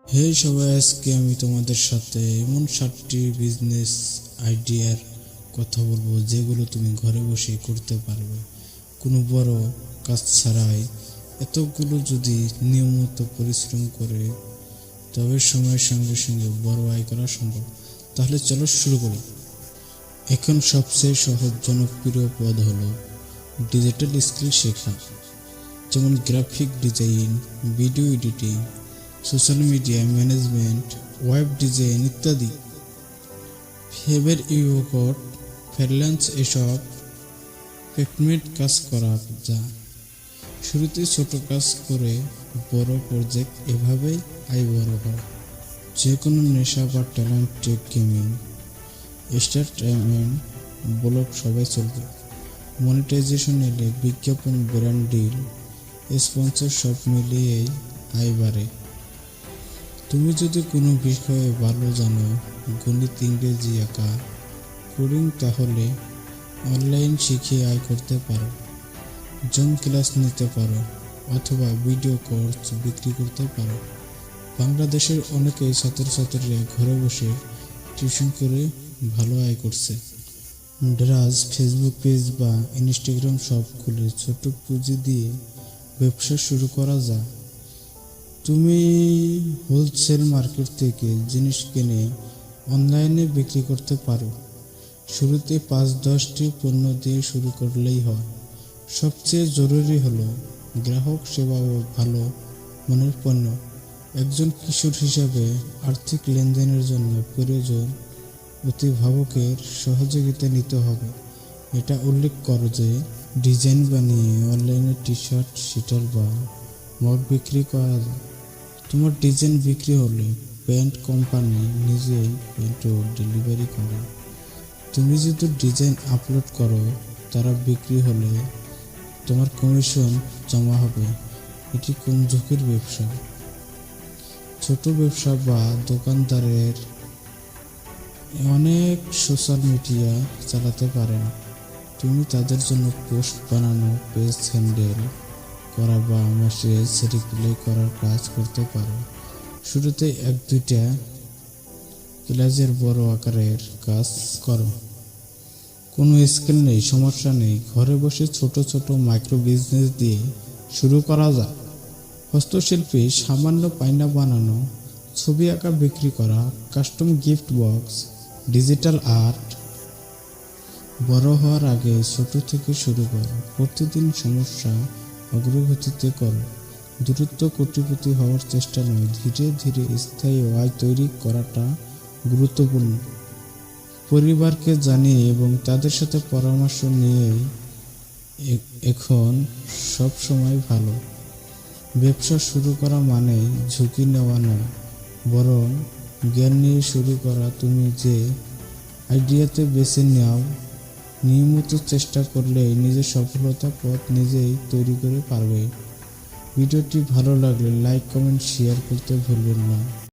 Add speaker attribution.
Speaker 1: হে সবাই, আজকে আমি তোমাদের সাথে এমন 7টি বিজনেস আইডিয়ার কথা বলবো যেগুলো তুমি ঘরে বসে করতে পারবে কোনো বড় কাজ ছাড়াই। এতগুলো যদি নিয়মিত পরিশ্রম করে তবে সময়ের সঙ্গে সঙ্গে বড় আয় করা সম্ভব। তাহলে চলো শুরু করি। এখন সবচেয়ে সহজ জনপ্রিয় পদ হলো ডিজিটাল স্কিল শেখা, যেমন graphic design, video editing, social media management, web design ইত্যাদি। ফেভার ইউকট ফ্রিল্যান্স এসব পেমেন্ট কাজ করা যায়। শুরুতে ছোট কাজ করে বড় প্রজেক্ট, এভাবেই আয় বড় হয়। যে কোনো নেশা বা ট্যালেন্টেড গেমিং, এন্টারটেইনমেন্ট, ব্লগ সবাই চলবে। মনিটাইজেশন এলে বিজ্ঞাপন, ব্র্যান্ড ডিল, স্পন্সর সব মিলিয়েই আয় বাড়ে। তুমি যদি কোনো বিষয়ে ভালো জানো, গণিত, ইংরেজি, আঁকা, কোডিং, তাহলে অনলাইন শিখে আয় করতে পারো। জুম ক্লাস নিতে পারো অথবা ভিডিও কোর্স বিক্রি করতে পারো। বাংলাদেশের অনেকেই ছাত্রছাত্রীরা ঘরে বসে টিউশন করে ভালো আয় করছে। ড্রাজ ফেসবুক পেজ বা ইনস্টাগ্রাম শপ খুলে ছোট পুঁজি দিয়ে ব্যবসা শুরু করা যায়। তুমি হোলসেল মার্কেট থেকে জিনিস কিনে অনলাইনে বিক্রি করতে পারো। শুরুতে 5-10টি পণ্য দিয়ে শুরু করলেই হয়। সবচেয়ে জরুরি হলো গ্রাহক সেবা ও ভালো মানের পণ্য। একজন কিশোর হিসাবে আর্থিক লেনদেনের জন্য প্রয়োজন অভিভাবকের সহযোগিতা নিতে হবে। এটা উল্লেখ করো যে ডিজাইন বানিয়ে অনলাইনে টি-শার্ট, সিটার বা মগ বিক্রি করা যায়। তোমার ডিজাইন বিক্রি হলে প্যান্ট কোম্পানি নিজেই প্যান্টও ডেলিভারি করে। তুমি যদি ডিজাইন আপলোড করো, তারা বিক্রি হলে তোমার কমিশন জমা হবে। এটি কম ঝুঁকির ব্যবসা। ছোট ব্যবসা বা দোকানদারের অনেক সোশ্যাল মিডিয়া চালাতে পারে না। তুমি তাদের জন্য পোস্ট বানানো, পেজ হ্যান্ডেল করা বা মেসেজ রিপ্লাই করার কাজ করতে পারো। শুরুতে 1-2টা ক্লাসের বড় আকারের কাজ করো। কোনো স্কিল নেই, সমস্যা নেই, ঘরে বসে ছোট ছোট মাইক্রো বিজনেস দিয়ে শুরু করা যায়। হস্তশিল্পী সামান্য পায়না বানানো, ছবি আঁকা বিক্রি করা, custom gift box, digital art. বড় হওয়ার আগে ছোট থেকে শুরু করো। প্রতিদিন সমস্যা অগ্রগতিতে করো। দ্রুত কোটিপতি হওয়ার চেষ্টা নয়, ধীরে ধীরে স্থায়ী আয় তৈরি করাটা গুরুত্বপূর্ণ। পরিবারকে জানিয়ে এবং তাদের সাথে পরামর্শ নিয়েই এখন সব সময় ভালো। ব্যবসা শুরু করা মানে ঝুঁকি নেওয়া নয়, বরং জ্ঞান নিয়ে শুরু করা। তুমি যে আইডিয়াতে বেছে নাও, নিয়মিত চেষ্টা করলেই নিজের সফলতা পথ নিজেই তৈরি করে পারবে। ভিডিওটি ভালো লাগলে লাইক, কমেন্ট, শেয়ার করতে ভুলবেন না।